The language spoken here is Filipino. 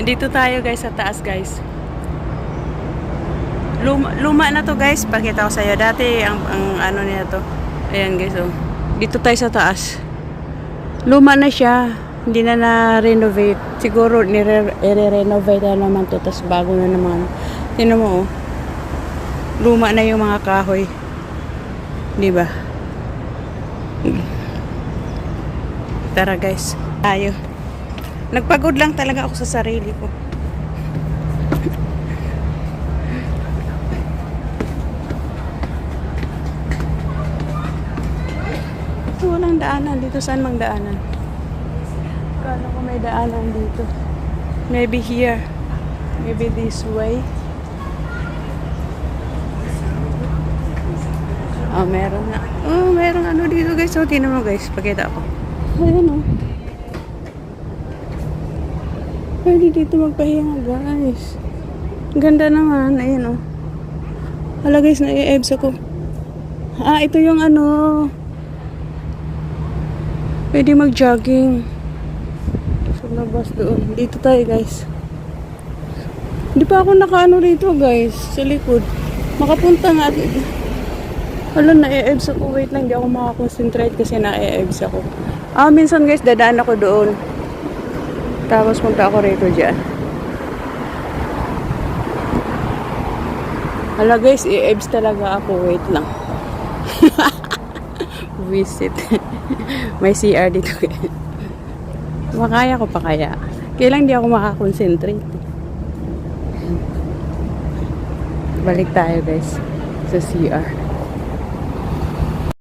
Dito tayo guys sa taas guys. Luma na to guys. Pakita ko sa iyo. Dati ang ano niya to. Ayan guys oh. Dito tayo sa taas. Luma na siya. Hindi na na-renovate. Siguro i-renovate na naman to. Tapos bago na naman. Tingnan mo oh. Luma na yung mga kahoy. Di ba? Tara guys. Tayo. Nagpagod lang talaga ako sa sarili ko. Walang daanan dito. Saan mang daanan? Kala ko may daanan dito. Maybe here. Maybe this way. Oh, meron na. Oh, meron ano dito guys. So, tingnan mo guys. Pakita ko. Ayan oh. Pwede dito magpahinga guys. Ganda naman. Ayan oh. Hala guys, nai-ebs ako. Ah, ito yung ano. Pwede mag-jogging. Sa labas doon. Dito tayo guys. Hindi pa ako nakaano rito guys. Sa likod. Makapunta nga. Hala, nai-ebs ako. Wait lang, di ako makakonsentrate kasi nai-ebs ako. Ah, minsan guys, dadaan ako doon. Tapos punta ako rito dyan. Hala guys, i-ebs talaga ako. Wait lang. Visit. May CR dito. Makaya ko pa kaya. Kailang di ako makakonsentrate. Balik tayo guys sa CR.